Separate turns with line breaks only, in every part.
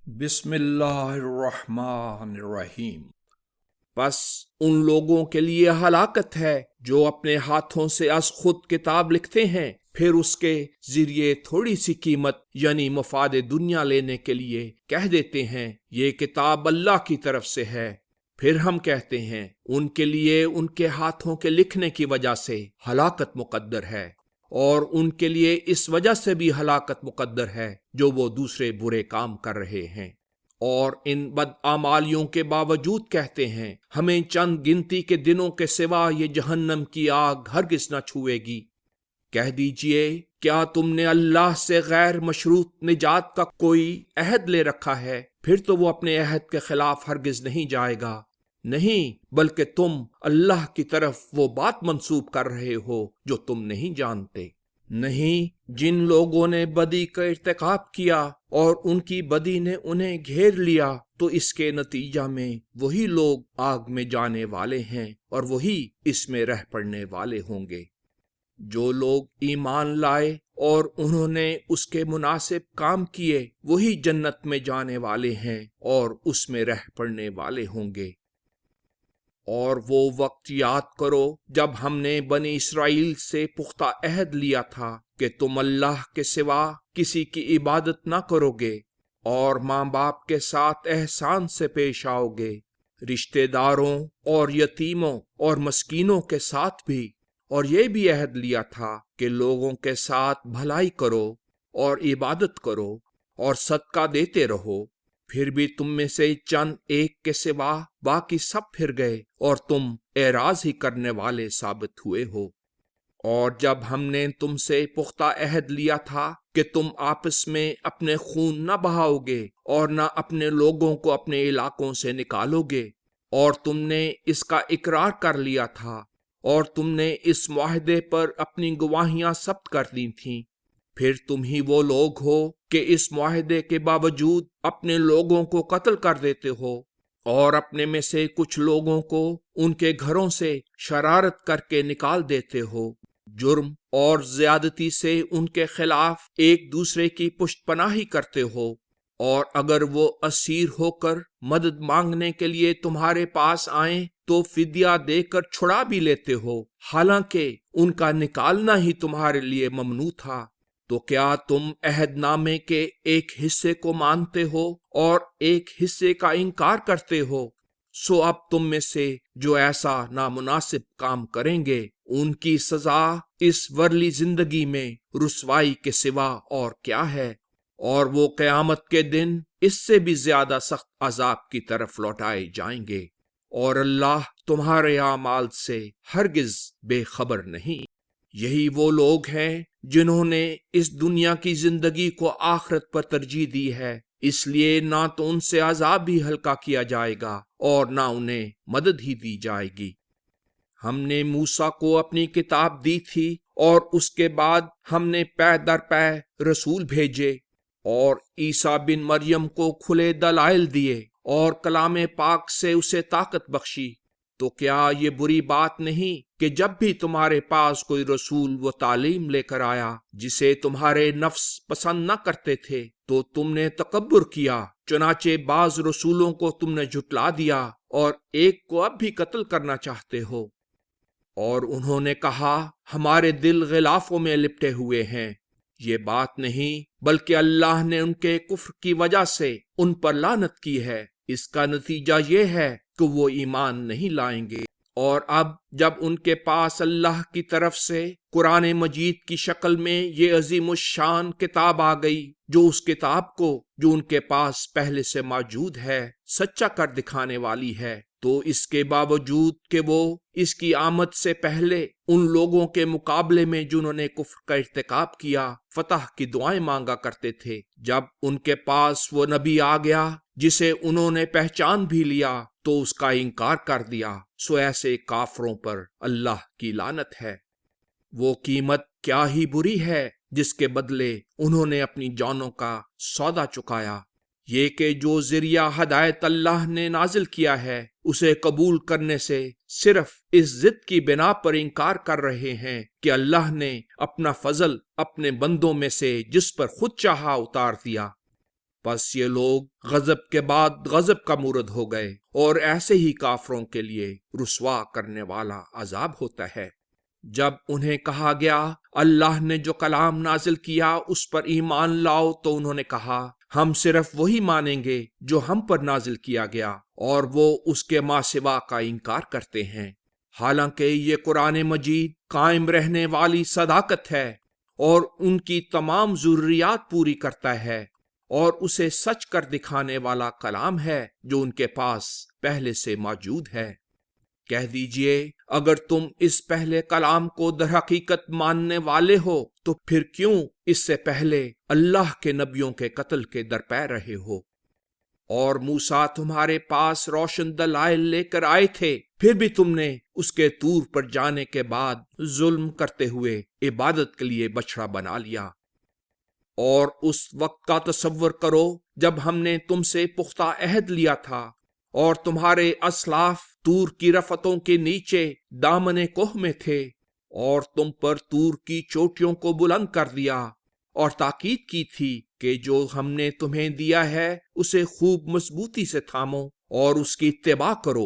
بسم اللہ الرحمن الرحیم۔
بس ان لوگوں کے لیے ہلاکت ہے جو اپنے ہاتھوں سے از خود کتاب لکھتے ہیں، پھر اس کے ذریعے تھوڑی سی قیمت یعنی مفاد دنیا لینے کے لیے کہہ دیتے ہیں یہ کتاب اللہ کی طرف سے ہے۔ پھر ہم کہتے ہیں ان کے لیے ان کے ہاتھوں کے لکھنے کی وجہ سے ہلاکت مقدر ہے، اور ان کے لیے اس وجہ سے بھی ہلاکت مقدر ہے جو وہ دوسرے برے کام کر رہے ہیں، اور ان بدعمالیوں کے باوجود کہتے ہیں ہمیں چند گنتی کے دنوں کے سوا یہ جہنم کی آگ ہرگز نہ چھوئے گی۔ کہہ دیجئے کیا تم نے اللہ سے غیر مشروط نجات کا کوئی عہد لے رکھا ہے؟ پھر تو وہ اپنے عہد کے خلاف ہرگز نہیں جائے گا۔ نہیں، بلکہ تم اللہ کی طرف وہ بات منسوب کر رہے ہو جو تم نہیں جانتے۔ نہیں، جن لوگوں نے بدی کا ارتکاب کیا اور ان کی بدی نے انہیں گھیر لیا تو اس کے نتیجہ میں وہی لوگ آگ میں جانے والے ہیں اور وہی اس میں رہ پڑنے والے ہوں گے۔ جو لوگ ایمان لائے اور انہوں نے اس کے مناسب کام کیے وہی جنت میں جانے والے ہیں اور اس میں رہ پڑنے والے ہوں گے۔ اور وہ وقت یاد کرو جب ہم نے بنی اسرائیل سے پختہ عہد لیا تھا کہ تم اللہ کے سوا کسی کی عبادت نہ کرو گے، اور ماں باپ کے ساتھ احسان سے پیش آؤ گے، رشتہ داروں اور یتیموں اور مسکینوں کے ساتھ بھی، اور یہ بھی عہد لیا تھا کہ لوگوں کے ساتھ بھلائی کرو اور عبادت کرو اور صدقہ دیتے رہو۔ پھر بھی تم میں سے چند ایک کے سوا باقی سب پھر گئے اور تم اعراض ہی کرنے والے ثابت ہوئے ہو۔ اور جب ہم نے تم سے پختہ عہد لیا تھا کہ تم آپس میں اپنے خون نہ بہاؤ گے اور نہ اپنے لوگوں کو اپنے علاقوں سے نکالو گے، اور تم نے اس کا اقرار کر لیا تھا اور تم نے اس معاہدے پر اپنی گواہیاں ثبت کر دی تھیں، پھر تم ہی وہ لوگ ہو کہ اس معاہدے کے باوجود اپنے لوگوں کو قتل کر دیتے ہو، اور اپنے میں سے کچھ لوگوں کو ان کے گھروں سے شرارت کر کے نکال دیتے ہو۔ جرم اور زیادتی سے ان کے خلاف ایک دوسرے کی پشت پناہی کرتے ہو، اور اگر وہ اسیر ہو کر مدد مانگنے کے لیے تمہارے پاس آئیں تو فدیہ دے کر چھڑا بھی لیتے ہو، حالانکہ ان کا نکالنا ہی تمہارے لیے ممنوع تھا۔ تو کیا تم عہد نامے کے ایک حصے کو مانتے ہو اور ایک حصے کا انکار کرتے ہو؟ سو اب تم میں سے جو ایسا نامناسب کام کریں گے ان کی سزا اس ورلی زندگی میں رسوائی کے سوا اور کیا ہے، اور وہ قیامت کے دن اس سے بھی زیادہ سخت عذاب کی طرف لوٹائے جائیں گے، اور اللہ تمہارے اعمال سے ہرگز بے خبر نہیں۔ یہی وہ لوگ ہیں جنہوں نے اس دنیا کی زندگی کو آخرت پر ترجیح دی ہے، اس لیے نہ تو ان سے عذاب ہی ہلکا کیا جائے گا اور نہ انہیں مدد ہی دی جائے گی۔ ہم نے موسیٰ کو اپنی کتاب دی تھی، اور اس کے بعد ہم نے پے در پے رسول بھیجے، اور عیسیٰ بن مریم کو کھلے دلائل دیے اور کلام پاک سے اسے طاقت بخشی۔ تو کیا یہ بری بات نہیں کہ جب بھی تمہارے پاس کوئی رسول وہ تعلیم لے کر آیا جسے تمہارے نفس پسند نہ کرتے تھے تو تم نے تکبر کیا، چنانچہ بعض رسولوں کو تم نے جھٹلا دیا اور ایک کو اب بھی قتل کرنا چاہتے ہو؟ اور انہوں نے کہا ہمارے دل غلافوں میں لپٹے ہوئے ہیں۔ یہ بات نہیں، بلکہ اللہ نے ان کے کفر کی وجہ سے ان پر لعنت کی ہے۔ اس کا نتیجہ یہ ہے کہ وہ ایمان نہیں لائیں گے۔ اور اب جب ان کے پاس اللہ کی طرف سے قرآن مجید کی شکل میں یہ عظیم الشان کتاب آ گئی، جو اس کتاب کو جو ان کے پاس پہلے سے موجود ہے سچا کر دکھانے والی ہے، تو اس کے باوجود کہ وہ اس کی آمد سے پہلے ان لوگوں کے مقابلے میں جنہوں نے کفر کا ارتکاب کیا فتح کی دعائیں مانگا کرتے تھے، جب ان کے پاس وہ نبی آ گیا جسے انہوں نے پہچان بھی لیا تو اس کا انکار کر دیا، سو ایسے کافروں پر اللہ کی لعنت ہے۔ وہ قیمت کیا ہی بری ہے جس کے بدلے انہوں نے اپنی جانوں کا سودا چکایا۔ یہ کہ جو ذریعہ ہدایت اللہ نے نازل کیا ہے اسے قبول کرنے سے صرف اس ضد کی بنا پر انکار کر رہے ہیں کہ اللہ نے اپنا فضل اپنے بندوں میں سے جس پر خود چاہا اتار دیا۔ پس یہ لوگ غضب کے بعد غضب کا مورد ہو گئے، اور ایسے ہی کافروں کے لیے رسوا کرنے والا عذاب ہوتا ہے۔ جب انہیں کہا گیا اللہ نے جو کلام نازل کیا اس پر ایمان لاؤ، تو انہوں نے کہا ہم صرف وہی مانیں گے جو ہم پر نازل کیا گیا، اور وہ اس کے ماں سوا کا انکار کرتے ہیں۔ حالانکہ یہ قرآن مجید قائم رہنے والی صداقت ہے اور ان کی تمام ضروریات پوری کرتا ہے، اور اسے سچ کر دکھانے والا کلام ہے جو ان کے پاس پہلے سے موجود ہے۔ کہہ دیجئے اگر تم اس پہلے کلام کو در حقیقت ماننے والے ہو تو پھر کیوں اس سے پہلے اللہ کے نبیوں کے قتل کے درپے رہے ہو؟ اور موسیٰ تمہارے پاس روشن دلائل لے کر آئے تھے، پھر بھی تم نے اس کے طور پر جانے کے بعد ظلم کرتے ہوئے عبادت کے لیے بچڑا بنا لیا۔ اور اس وقت کا تصور کرو جب ہم نے تم سے پختہ عہد لیا تھا اور تمہارے اسلاف طور کی رفتوں کے نیچے دامن کوہ میں تھے، اور تم پر طور کی چوٹیوں کو بلند کر دیا، اور تاکید کی تھی کہ جو ہم نے تمہیں دیا ہے اسے خوب مضبوطی سے تھامو اور اس کی اتباع کرو۔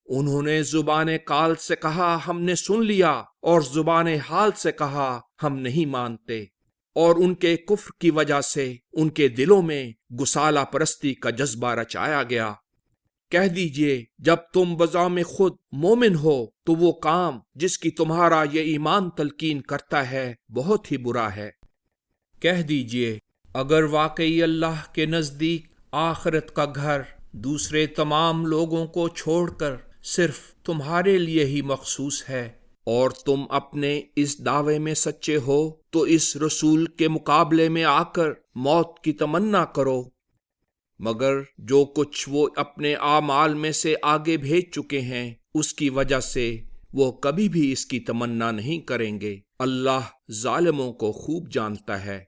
انہوں نے زبان قال سے کہا ہم نے سن لیا، اور زبان حال سے کہا ہم نہیں مانتے، اور ان کے کفر کی وجہ سے ان کے دلوں میں گسالہ پرستی کا جذبہ رچایا گیا۔ کہہ دیجئے جب تم بذام خود مومن ہو تو وہ کام جس کی تمہارا یہ ایمان تلقین کرتا ہے بہت ہی برا ہے۔ کہہ دیجئے اگر واقعی اللہ کے نزدیک آخرت کا گھر دوسرے تمام لوگوں کو چھوڑ کر صرف تمہارے لیے ہی مخصوص ہے، اور تم اپنے اس دعوے میں سچے ہو، تو اس رسول کے مقابلے میں آ کر موت کی تمنا کرو۔ مگر جو کچھ وہ اپنے اعمال میں سے آگے بھیج چکے ہیں اس کی وجہ سے وہ کبھی بھی اس کی تمنا نہیں کریں گے۔ اللہ ظالموں کو خوب جانتا ہے۔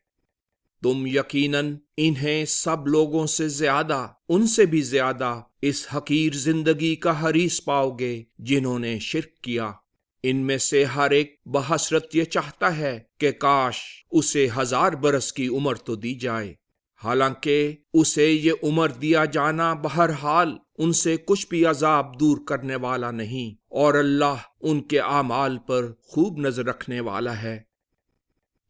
تم یقیناً انہیں سب لوگوں سے زیادہ، ان سے بھی زیادہ اس حقیر زندگی کا حریص پاؤ گے جنہوں نے شرک کیا۔ ان میں سے ہر ایک بحسرت یہ چاہتا ہے کہ کاش اسے 1000 برس کی عمر تو دی جائے، حالانکہ اسے یہ عمر دیا جانا بہرحال ان سے کچھ بھی عذاب دور کرنے والا نہیں، اور اللہ ان کے اعمال پر خوب نظر رکھنے والا ہے۔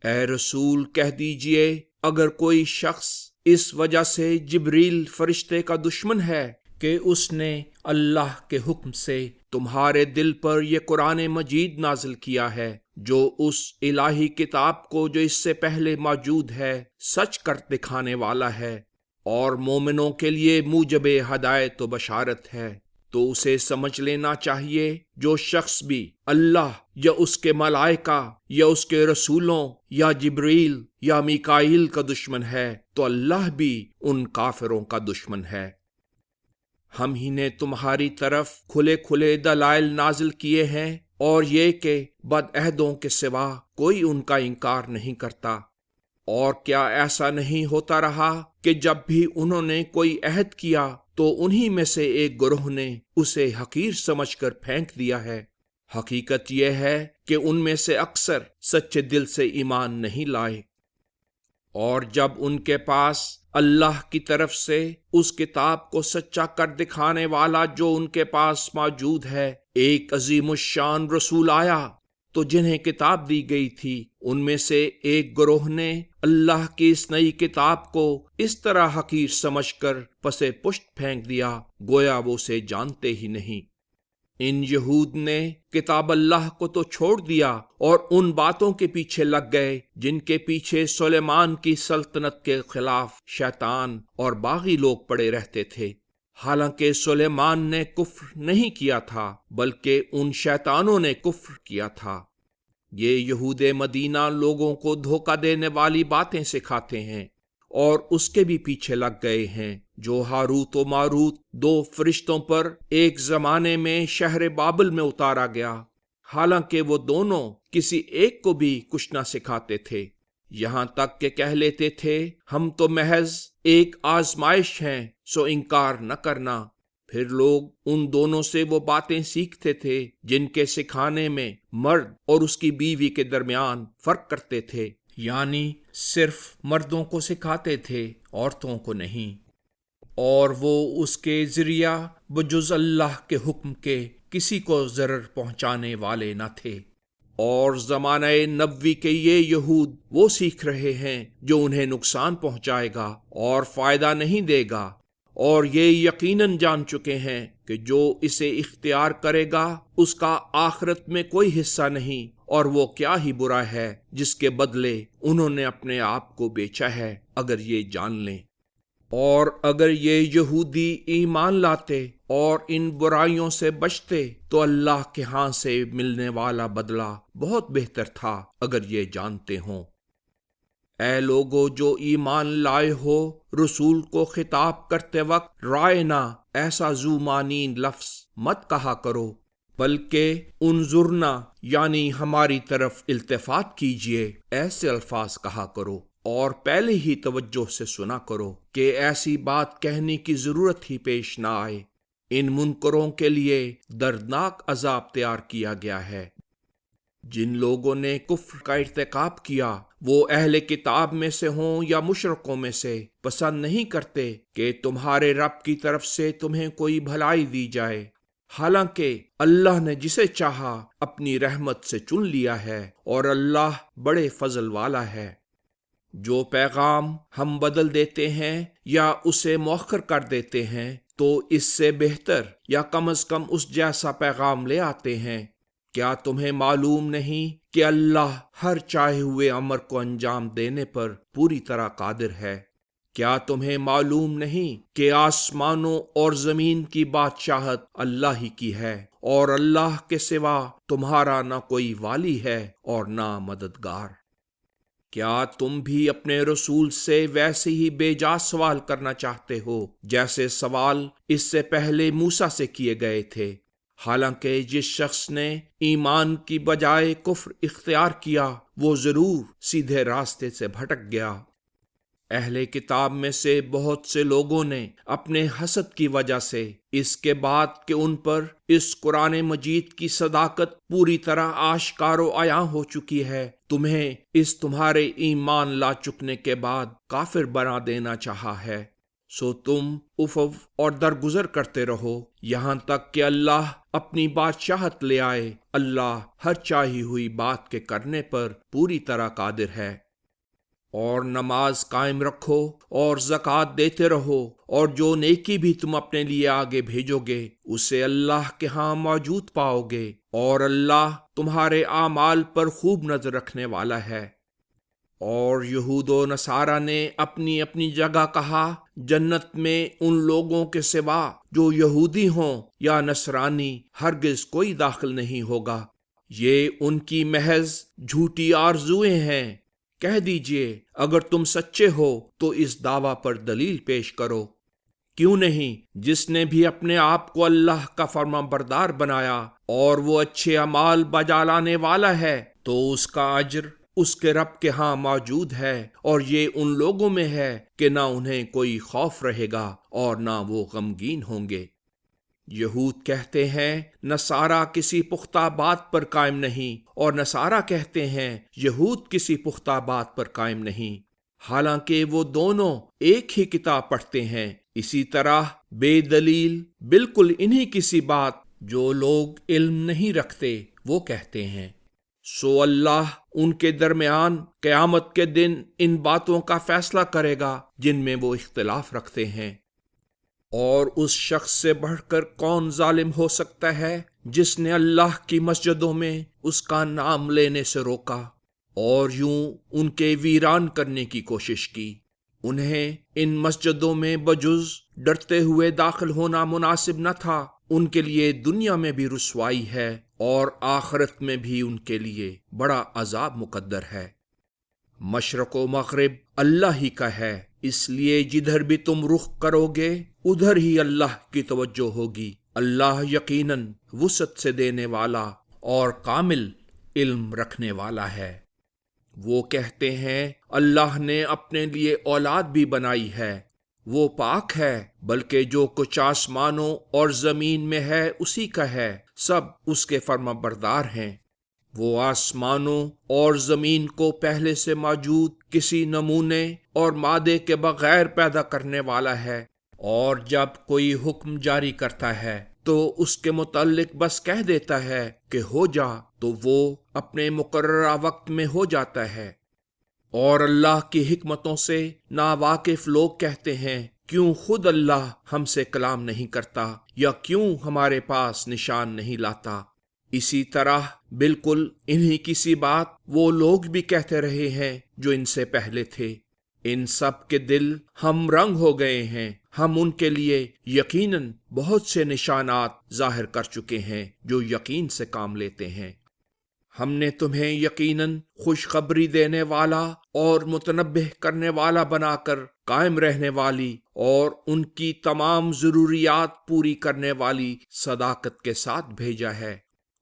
اے رسول کہہ دیجئے اگر کوئی شخص اس وجہ سے جبریل فرشتے کا دشمن ہے کہ اس نے اللہ کے حکم سے تمہارے دل پر یہ قرآن مجید نازل کیا ہے، جو اس الہی کتاب کو جو اس سے پہلے موجود ہے سچ کر دکھانے والا ہے، اور مومنوں کے لیے موجب ہدایت و بشارت ہے، تو اسے سمجھ لینا چاہیے جو شخص بھی اللہ یا اس کے ملائکہ یا اس کے رسولوں یا جبریل یا میکائیل کا دشمن ہے تو اللہ بھی ان کافروں کا دشمن ہے۔ ہم ہی نے تمہاری طرف کھلے کھلے دلائل نازل کیے ہیں، اور یہ کہ بد عہدوں کے سوا کوئی ان کا انکار نہیں کرتا۔ اور کیا ایسا نہیں ہوتا رہا کہ جب بھی انہوں نے کوئی عہد کیا تو انہی میں سے ایک گروہ نے اسے حقیر سمجھ کر پھینک دیا ہے؟ حقیقت یہ ہے کہ ان میں سے اکثر سچے دل سے ایمان نہیں لائے۔ اور جب ان کے پاس اللہ کی طرف سے اس کتاب کو سچا کر دکھانے والا جو ان کے پاس موجود ہے ایک عظیم الشان رسول آیا، تو جنہیں کتاب دی گئی تھی ان میں سے ایک گروہ نے اللہ کی اس نئی کتاب کو اس طرح حقیر سمجھ کر پسے پشت پھینک دیا گویا وہ اسے جانتے ہی نہیں۔ ان یہود نے کتاب اللہ کو تو چھوڑ دیا اور ان باتوں کے پیچھے لگ گئے جن کے پیچھے سلیمان کی سلطنت کے خلاف شیطان اور باغی لوگ پڑے رہتے تھے، حالانکہ سلیمان نے کفر نہیں کیا تھا بلکہ ان شیطانوں نے کفر کیا تھا۔ یہ یہود مدینہ لوگوں کو دھوکہ دینے والی باتیں سکھاتے ہیں اور اس کے بھی پیچھے لگ گئے ہیں جو ہاروت و ماروت 2 فرشتوں پر ایک زمانے میں شہر بابل میں اتارا گیا، حالانکہ وہ دونوں کسی ایک کو بھی کچھ نہ سکھاتے تھے، یہاں تک کہ کہہ لیتے تھے ہم تو محض ایک آزمائش ہیں سو انکار نہ کرنا۔ پھر لوگ ان دونوں سے وہ باتیں سیکھتے تھے جن کے سکھانے میں مرد اور اس کی بیوی کے درمیان فرق کرتے تھے، یعنی صرف مردوں کو سکھاتے تھے عورتوں کو نہیں، اور وہ اس کے ذریعہ بجز اللہ کے حکم کے کسی کو ضرر پہنچانے والے نہ تھے۔ اور زمانہ نبوی کے یہ یہود وہ سیکھ رہے ہیں جو انہیں نقصان پہنچائے گا اور فائدہ نہیں دے گا، اور یہ یقیناً جان چکے ہیں کہ جو اسے اختیار کرے گا اس کا آخرت میں کوئی حصہ نہیں، اور وہ کیا ہی برا ہے جس کے بدلے انہوں نے اپنے آپ کو بیچا ہے، اگر یہ جان لیں۔ اور اگر یہ یہودی ایمان لاتے اور ان برائیوں سے بچتے تو اللہ کے ہاں سے ملنے والا بدلہ بہت بہتر تھا، اگر یہ جانتے ہوں۔ اے لوگو جو ایمان لائے ہو، رسول کو خطاب کرتے وقت رائنا ایسا ذو معنی لفظ مت کہا کرو، بلکہ انظرنا یعنی ہماری طرف التفات کیجئے ایسے الفاظ کہا کرو، اور پہلے ہی توجہ سے سنا کرو کہ ایسی بات کہنے کی ضرورت ہی پیش نہ آئے۔ ان منکروں کے لیے دردناک عذاب تیار کیا گیا ہے۔ جن لوگوں نے کفر کا ارتکاب کیا، وہ اہل کتاب میں سے ہوں یا مشرکوں میں سے، پسند نہیں کرتے کہ تمہارے رب کی طرف سے تمہیں کوئی بھلائی دی جائے، حالانکہ اللہ نے جسے چاہا اپنی رحمت سے چن لیا ہے، اور اللہ بڑے فضل والا ہے۔ جو پیغام ہم بدل دیتے ہیں یا اسے مؤخر کر دیتے ہیں تو اس سے بہتر یا کم از کم اس جیسا پیغام لے آتے ہیں۔ کیا تمہیں معلوم نہیں کہ اللہ ہر چاہے ہوئے امر کو انجام دینے پر پوری طرح قادر ہے؟ کیا تمہیں معلوم نہیں کہ آسمانوں اور زمین کی بادشاہت اللہ ہی کی ہے، اور اللہ کے سوا تمہارا نہ کوئی والی ہے اور نہ مددگار؟ کیا تم بھی اپنے رسول سے ویسے ہی بے جا سوال کرنا چاہتے ہو جیسے سوال اس سے پہلے موسیٰ سے کیے گئے تھے؟ حالانکہ جس شخص نے ایمان کی بجائے کفر اختیار کیا وہ ضرور سیدھے راستے سے بھٹک گیا۔ اہل کتاب میں سے بہت سے لوگوں نے اپنے حسد کی وجہ سے اس کے بعد کہ ان پر اس قرآن مجید کی صداقت پوری طرح آشکار و عیاں ہو چکی ہے، تمہیں اس تمہارے ایمان لا چکنے کے بعد کافر بنا دینا چاہا ہے۔ سو تم افو اور درگزر کرتے رہو یہاں تک کہ اللہ اپنی بادشاہت لے آئے۔ اللہ ہر چاہی ہوئی بات کے کرنے پر پوری طرح قادر ہے۔ اور نماز قائم رکھو اور زکوٰۃ دیتے رہو، اور جو نیکی بھی تم اپنے لیے آگے بھیجو گے اسے اللہ کے ہاں موجود پاؤ گے، اور اللہ تمہارے اعمال پر خوب نظر رکھنے والا ہے۔ اور یہود و نصارہ نے اپنی اپنی جگہ کہا، جنت میں ان لوگوں کے سوا جو یہودی ہوں یا نصرانی ہرگز کوئی داخل نہیں ہوگا، یہ ان کی محض جھوٹی آرزوئیں ہیں۔ کہہ دیجئے اگر تم سچے ہو تو اس دعویٰ پر دلیل پیش کرو۔ کیوں نہیں، جس نے بھی اپنے آپ کو اللہ کا فرما بردار بنایا اور وہ اچھے اعمال بجا لانے والا ہے تو اس کا اجر اس کے رب کے ہاں موجود ہے، اور یہ ان لوگوں میں ہے کہ نہ انہیں کوئی خوف رہے گا اور نہ وہ غمگین ہوں گے۔ یہود کہتے ہیں نصارہ کسی پختہ بات پر قائم نہیں، اور نصارہ کہتے ہیں یہود کسی پختہ بات پر قائم نہیں، حالانکہ وہ دونوں ایک ہی کتاب پڑھتے ہیں۔ اسی طرح بے دلیل بالکل انہی کسی بات جو لوگ علم نہیں رکھتے وہ کہتے ہیں۔ سو اللہ ان کے درمیان قیامت کے دن ان باتوں کا فیصلہ کرے گا جن میں وہ اختلاف رکھتے ہیں۔ اور اس شخص سے بڑھ کر کون ظالم ہو سکتا ہے جس نے اللہ کی مسجدوں میں اس کا نام لینے سے روکا اور یوں ان کے ویران کرنے کی کوشش کی۔ انہیں ان مسجدوں میں بجز ڈرتے ہوئے داخل ہونا مناسب نہ تھا۔ ان کے لیے دنیا میں بھی رسوائی ہے اور آخرت میں بھی ان کے لیے بڑا عذاب مقدر ہے۔ مشرق و مغرب اللہ ہی کا ہے، اس لیے جدھر بھی تم رخ کرو گے ادھر ہی اللہ کی توجہ ہوگی۔ اللہ یقیناً وسعت سے دینے والا اور کامل علم رکھنے والا ہے۔ وہ کہتے ہیں اللہ نے اپنے لیے اولاد بھی بنائی ہے، وہ پاک ہے، بلکہ جو کچھ آسمانوں اور زمین میں ہے اسی کا ہے، سب اس کے فرما بردار ہیں۔ وہ آسمانوں اور زمین کو پہلے سے موجود کسی نمونے اور مادے کے بغیر پیدا کرنے والا ہے، اور جب کوئی حکم جاری کرتا ہے تو اس کے متعلق بس کہہ دیتا ہے کہ ہو جا، تو وہ اپنے مقررہ وقت میں ہو جاتا ہے۔ اور اللہ کی حکمتوں سے ناواقف لوگ کہتے ہیں، کیوں خود اللہ ہم سے کلام نہیں کرتا، یا کیوں ہمارے پاس نشان نہیں لاتا۔ اسی طرح بالکل انہی کی سی بات وہ لوگ بھی کہتے رہے ہیں جو ان سے پہلے تھے۔ ان سب کے دل ہم رنگ ہو گئے ہیں، ہم ان کے لیے یقیناً بہت سے نشانات ظاہر کر چکے ہیں جو یقین سے کام لیتے ہیں۔ ہم نے تمہیں یقیناً خوشخبری دینے والا اور متنبہ کرنے والا بنا کر قائم رہنے والی اور ان کی تمام ضروریات پوری کرنے والی صداقت کے ساتھ بھیجا ہے،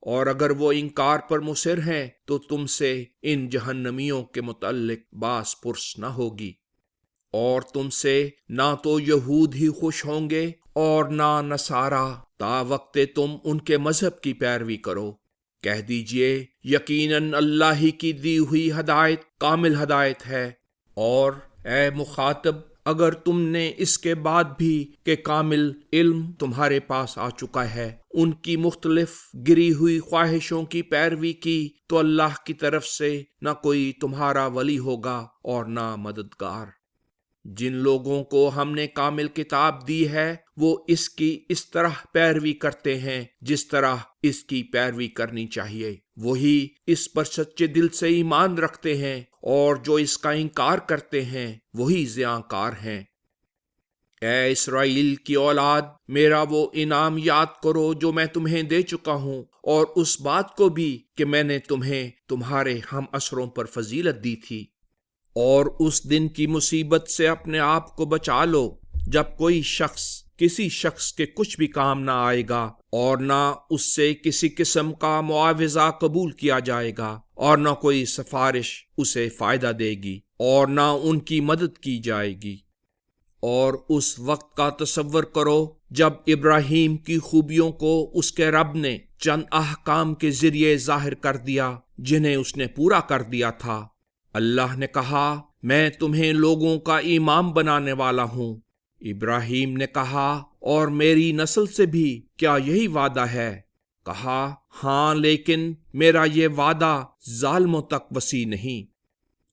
اور اگر وہ انکار پر مصر ہیں تو تم سے ان جہنمیوں کے متعلق باس پرس نہ ہوگی، اور تم سے نہ تو یہود ہی خوش ہوں گے اور نہ نصارا، تا وقت تم ان کے مذہب کی پیروی کرو۔ کہہ دیجئے یقیناً اللہ ہی کی دی ہوئی ہدایت کامل ہدایت ہے، اور اے مخاطب اگر تم نے اس کے بعد بھی کہ کامل علم تمہارے پاس آ چکا ہے ان کی مختلف گری ہوئی خواہشوں کی پیروی کی، تو اللہ کی طرف سے نہ کوئی تمہارا ولی ہوگا اور نہ مددگار۔ جن لوگوں کو ہم نے کامل کتاب دی ہے وہ اس کی اس طرح پیروی کرتے ہیں جس طرح اس کی پیروی کرنی چاہیے، وہی اس پر سچے دل سے ایمان رکھتے ہیں، اور جو اس کا انکار کرتے ہیں وہی زیاں کار ہیں۔ اے اسرائیل کی اولاد، میرا وہ انعام یاد کرو جو میں تمہیں دے چکا ہوں، اور اس بات کو بھی کہ میں نے تمہیں تمہارے ہم عصروں پر فضیلت دی تھی، اور اس دن کی مصیبت سے اپنے آپ کو بچا لو جب کوئی شخص کسی شخص کے کچھ بھی کام نہ آئے گا، اور نہ اس سے کسی قسم کا معاوضہ قبول کیا جائے گا، اور نہ کوئی سفارش اسے فائدہ دے گی، اور نہ ان کی مدد کی جائے گی۔ اور اس وقت کا تصور کرو جب ابراہیم کی خوبیوں کو اس کے رب نے چند احکام کے ذریعے ظاہر کر دیا جنہیں اس نے پورا کر دیا تھا۔ اللہ نے کہا، میں تمہیں لوگوں کا امام بنانے والا ہوں۔ ابراہیم نے کہا، اور میری نسل سے بھی کیا یہی وعدہ ہے؟ کہا، ہاں، لیکن میرا یہ وعدہ ظالموں تک وسیع نہیں۔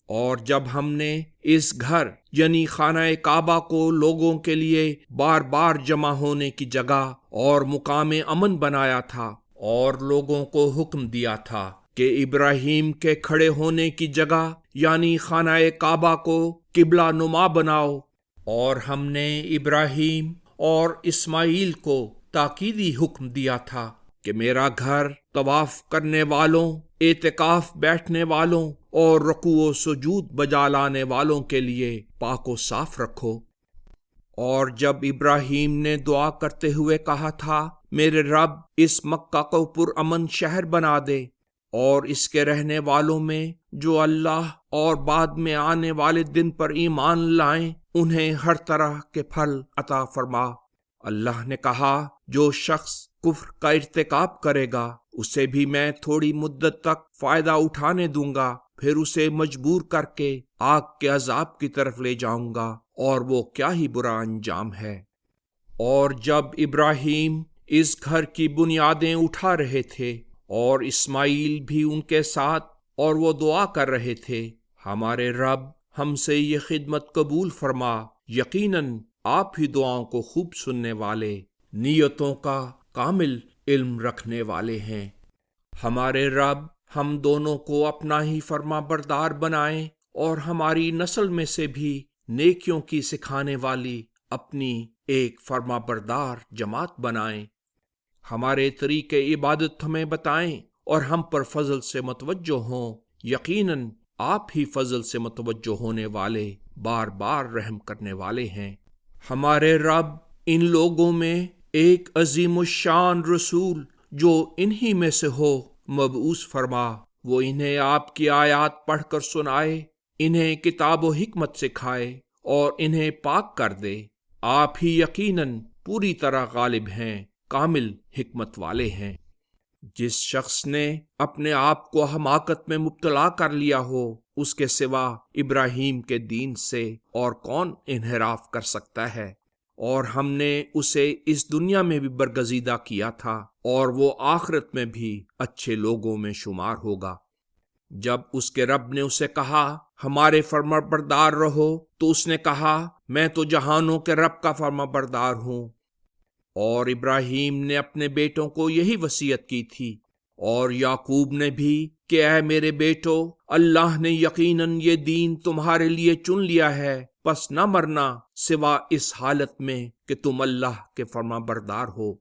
اور جب ہم نے اس گھر یعنی خانہ کعبہ کو لوگوں کے لیے بار بار جمع ہونے کی جگہ اور مقام امن بنایا تھا، اور لوگوں کو حکم دیا تھا کہ ابراہیم کے کھڑے ہونے کی جگہ یعنی خانہ کعبہ کو قبلہ نما بناؤ، اور ہم نے ابراہیم اور اسماعیل کو تاکیدی حکم دیا تھا کہ میرا گھر طواف کرنے والوں، اعتکاف بیٹھنے والوں اور رکوع و سجود بجا لانے والوں کے لیے پاک و صاف رکھو۔ اور جب ابراہیم نے دعا کرتے ہوئے کہا تھا، میرے رب اس مکہ کو پرامن شہر بنا دے، اور اس کے رہنے والوں میں جو اللہ اور بعد میں آنے والے دن پر ایمان لائیں انہیں ہر طرح کے پھل عطا فرما۔ اللہ نے کہا، جو شخص کفر کا ارتکاب کرے گا اسے بھی میں تھوڑی مدت تک فائدہ اٹھانے دوں گا، پھر اسے مجبور کر کے آگ کے عذاب کی طرف لے جاؤں گا، اور وہ کیا ہی برا انجام ہے۔ اور جب ابراہیم اس گھر کی بنیادیں اٹھا رہے تھے اور اسماعیل بھی ان کے ساتھ، اور وہ دعا کر رہے تھے، ہمارے رب ہم سے یہ خدمت قبول فرما، یقیناً آپ ہی دعاؤں کو خوب سننے والے، نیتوں کا کامل علم رکھنے والے ہیں۔ ہمارے رب ہم دونوں کو اپنا ہی فرما بردار بنائیں، اور ہماری نسل میں سے بھی نیکیوں کی سکھانے والی اپنی ایک فرما بردار جماعت بنائیں۔ ہمارے طریقے عبادت ہمیں بتائیں اور ہم پر فضل سے متوجہ ہوں، یقیناً آپ ہی فضل سے متوجہ ہونے والے، بار بار رحم کرنے والے ہیں۔ ہمارے رب ان لوگوں میں ایک عظیم الشان رسول جو انہی میں سے ہو مبعوث فرما، وہ انہیں آپ کی آیات پڑھ کر سنائے، انہیں کتاب و حکمت سکھائے اور انہیں پاک کر دے۔ آپ ہی یقیناً پوری طرح غالب ہیں، کامل حکمت والے ہیں۔ جس شخص نے اپنے آپ کو حماقت میں مبتلا کر لیا ہو، اس کے سوا ابراہیم کے دین سے اور کون انحراف کر سکتا ہے؟ اور ہم نے اسے اس دنیا میں بھی برگزیدہ کیا تھا، اور وہ آخرت میں بھی اچھے لوگوں میں شمار ہوگا۔ جب اس کے رب نے اسے کہا ہمارے فرما بردار رہو، تو اس نے کہا میں تو جہانوں کے رب کا فرما بردار ہوں۔ اور ابراہیم نے اپنے بیٹوں کو یہی وصیت کی تھی، اور یعقوب نے بھی کہ اے میرے بیٹو، اللہ نے یقیناً یہ دین تمہارے لیے چن لیا ہے، پس نہ مرنا سوا اس حالت میں کہ تم اللہ کے فرما بردار ہو۔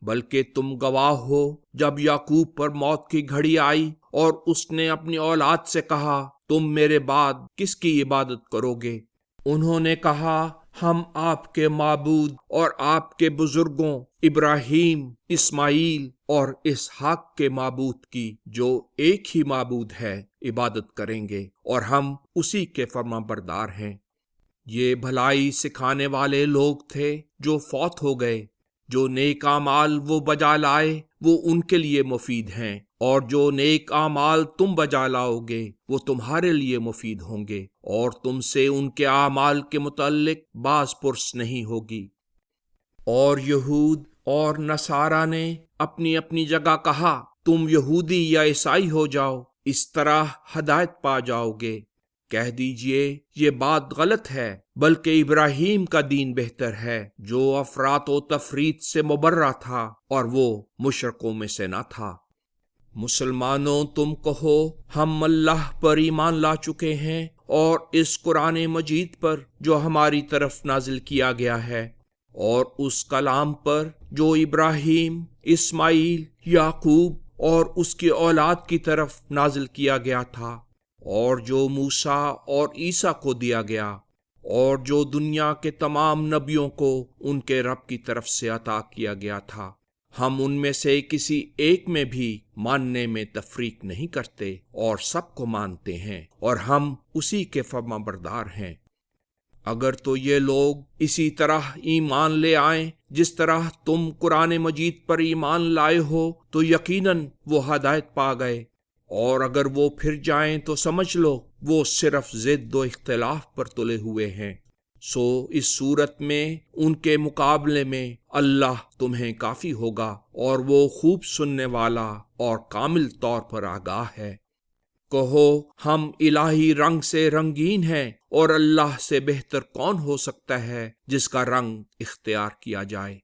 بلکہ تم گواہ ہو جب یعقوب پر موت کی گھڑی آئی اور اس نے اپنی اولاد سے کہا تم میرے بعد کس کی عبادت کرو گے؟ انہوں نے کہا ہم آپ کے معبود اور آپ کے بزرگوں ابراہیم، اسماعیل اور اسحاق کے معبود کی، جو ایک ہی معبود ہے، عبادت کریں گے، اور ہم اسی کے فرما بردار ہیں۔ یہ بھلائی سکھانے والے لوگ تھے جو فوت ہو گئے۔ جو نیک اعمال وہ بجا لائے وہ ان کے لیے مفید ہیں، اور جو نیک اعمال تم بجا لاؤ گے وہ تمہارے لیے مفید ہوں گے، اور تم سے ان کے اعمال کے متعلق باز پرس نہیں ہوگی۔ اور یہود اور نصارہ نے اپنی اپنی جگہ کہا تم یہودی یا عیسائی ہو جاؤ، اس طرح ہدایت پا جاؤ گے۔ کہہ دیجئے یہ بات غلط ہے، بلکہ ابراہیم کا دین بہتر ہے، جو افراط و تفریط سے مبرہ تھا اور وہ مشرکوں میں سے نہ تھا۔ مسلمانوں تم کہو ہم اللہ پر ایمان لا چکے ہیں اور اس قرآن مجید پر جو ہماری طرف نازل کیا گیا ہے، اور اس کلام پر جو ابراہیم، اسماعیل، یعقوب اور اس کی اولاد کی طرف نازل کیا گیا تھا، اور جو موسیٰ اور عیسیٰ کو دیا گیا، اور جو دنیا کے تمام نبیوں کو ان کے رب کی طرف سے عطا کیا گیا تھا۔ ہم ان میں سے کسی ایک میں بھی ماننے میں تفریق نہیں کرتے، اور سب کو مانتے ہیں، اور ہم اسی کے فرما بردار ہیں۔ اگر تو یہ لوگ اسی طرح ایمان لے آئیں جس طرح تم قرآن مجید پر ایمان لائے ہو، تو یقیناً وہ ہدایت پا گئے، اور اگر وہ پھر جائیں تو سمجھ لو وہ صرف ضد و اختلاف پر تلے ہوئے ہیں۔ سو اس صورت میں ان کے مقابلے میں اللہ تمہیں کافی ہوگا، اور وہ خوب سننے والا اور کامل طور پر آگاہ ہے۔ کہو ہم الہی رنگ سے رنگین ہیں، اور اللہ سے بہتر کون ہو سکتا ہے جس کا رنگ اختیار کیا جائے؟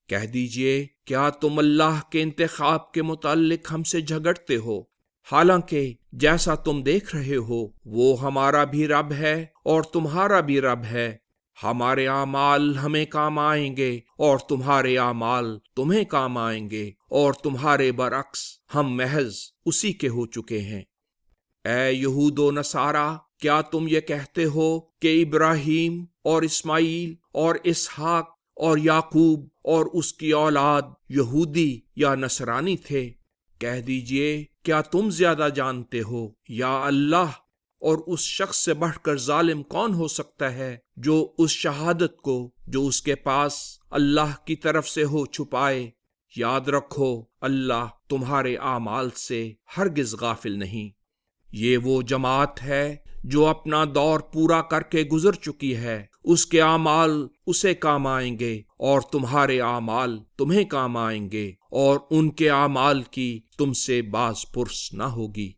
کہہ دیجئے کیا تم اللہ کے انتخاب کے متعلق ہم سے جھگڑتے ہو؟ حالانکہ جیسا تم دیکھ رہے ہو وہ ہمارا بھی رب ہے اور تمہارا بھی رب ہے۔ ہمارے اعمال ہمیں کام آئیں گے اور تمہارے اعمال تمہیں کام آئیں گے، اور تمہارے برعکس ہم محض اسی کے ہو چکے ہیں۔ اے یہود و نصارہ، کیا تم یہ کہتے ہو کہ ابراہیم اور اسماعیل اور اسحاق اور یعقوب اور اس کی اولاد یہودی یا نصرانی تھے؟ کہہ دیجئے کیا تم زیادہ جانتے ہو یا اللہ؟ اور اس شخص سے بڑھ کر ظالم کون ہو سکتا ہے جو اس شہادت کو جو اس کے پاس اللہ کی طرف سے ہو چھپائے؟ یاد رکھو اللہ تمہارے اعمال سے ہرگز غافل نہیں۔ یہ وہ جماعت ہے جو اپنا دور پورا کر کے گزر چکی ہے، اس کے اعمال اسے کام آئیں گے، اور تمہارے اعمال تمہیں کام آئیں گے، اور ان کے اعمال کی تم سے باز پرس نہ ہوگی۔